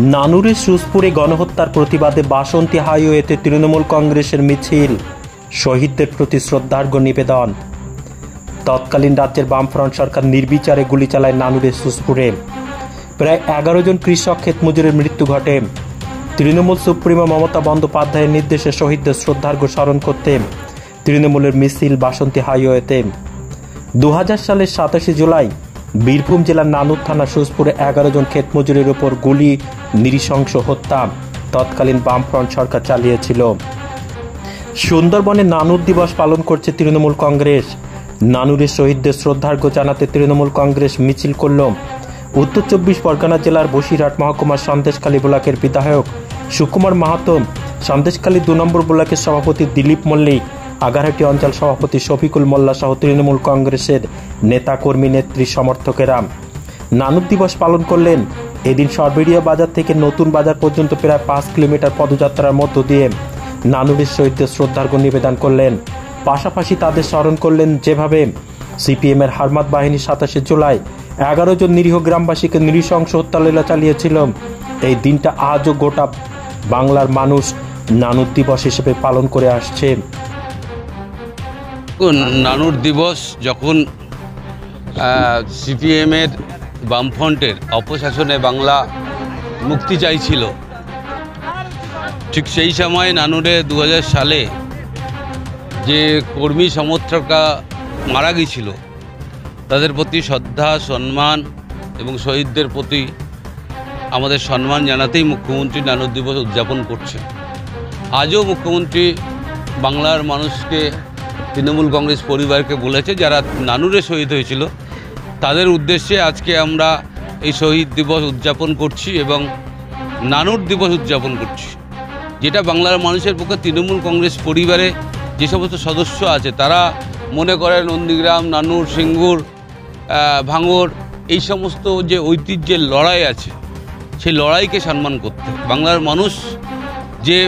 নানুরের সুজপুরে গণহত্যার প্রতিবাদে বাসন্তী হাইওয়েতে তৃণমূল কংগ্রেসের মিছিল, শহীদদের প্রতি শ্রদ্ধার্ঘ্য নিবেদন। তৎকালীন রাজ্যের বামফ্রন্ট সরকার নির্বিচারে গুলি চালায় নানুরের সুজপুরে। প্রায় 11 জন কৃষক ক্ষেতমজুরের মৃত্যু ঘটে। তৃণমূল সুপ্রিমো মমতা বন্দ্যোপাধ্যায়ের নির্দেশে শহীদদের শ্রদ্ধার্ঘ্য স্মরণ করতে তৃণমূলের মিছিল বাসন্তী হাইওয়েতে। 2000 সালের 27 জুলাই বীরভূম জেলার নানুর থানা সুজপুরে 11 জন ক্ষেতমজুরের ওপর গুলি নৃশংস হত্যা তৎকালীন বামফ্রন্ট সরকার চালিয়েছিল। সুন্দরবনে নানুর দিবস পালন করছে তৃণমূল কংগ্রেস। নানুরের শহীদদের শ্রদ্ধার্ঘ্য জানাতে তৃণমূল কংগ্রেস মিছিল করল উত্তর 24 পরগনা জেলার বসিরহাট মহকুমার সন্দেশখালী ব্লকের বিধায়ক সুকুমার মাহাতো, সন্দেশখালী 2 নম্বর ব্লকের সভাপতি দিলীপ মল্লিক, আগারহাটি অঞ্চল সভাপতি শফিকুল মোল্লা সহ তৃণমূল কংগ্রেসের নেতা কর্মী নেত্রী সমর্থকেরা নানুর দিবস পালন করলেন। এদিন সরবেরিয়া বাজার থেকে নতুন বাজার পর্যন্ত প্রায় 5 কিলোমিটার পদযাত্রার মধ্য দিয়ে নানুরের শহীদদের শ্রদ্ধার্ঘ্য নিবেদন করলেন। পাশাপাশি তাদের স্মরণ করলেন যেভাবে সিপিএমের হারমাত বাহিনী 27 জুলাই 11 জন নিরীহ গ্রামবাসীকে নৃশংস হত্যালীলা চালিয়েছিল। এই দিনটা আজও গোটা বাংলার মানুষ নানুর দিবস হিসেবে পালন করে আসছে। নানুর দিবস যখন সিপিএমের বামফ্রন্টের অপশাসনে বাংলা মুক্তি চাইছিল, ঠিক সেই সময় নানুরে 2000 সালে যে কর্মী সমর্থকরা মারা গিয়েছিল তাদের প্রতি শ্রদ্ধা সম্মান এবং শহীদদের প্রতি আমাদের সম্মান জানাতেই মুখ্যমন্ত্রী নানুর দিবস উদযাপন করছে। আজও মুখ্যমন্ত্রী বাংলার মানুষকে, তৃণমূল কংগ্রেস পরিবারকে বলেছে যারা নানুরে শহীদ হয়েছিল তাদের উদ্দেশ্যে আজকে আমরা এই শহীদ দিবস উদযাপন করছি এবং নানুর দিবস উদযাপন করছি, যেটা বাংলার মানুষের পক্ষে তৃণমূল কংগ্রেস পরিবারে যে সমস্ত সদস্য আছে তারা মনে করেন নন্দীগ্রাম, নানুর, সিঙ্গুর, ভাঙড় এই সমস্ত যে ঐতিহ্যের লড়াই আছে সেই লড়াইকে সম্মান করতে। বাংলার মানুষ যে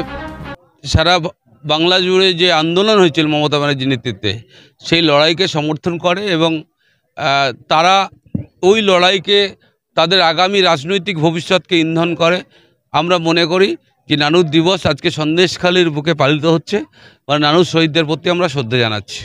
সারা বাংলা জুড়ে যে আন্দোলন হয়েছিল মমতা ব্যানার্জির নেতৃত্বে সেই লড়াইকে সমর্থন করে এবং তারা ওই লড়াইকে তাদের আগামী রাজনৈতিক ভবিষ্যৎকে ইন্ধন করে। আমরা মনে করি যে নানুর দিবস আজকে সন্দেশখালীর বুকে পালিত হচ্ছে, নানুর শহীদদের প্রতি আমরা শ্রদ্ধা জানাচ্ছি।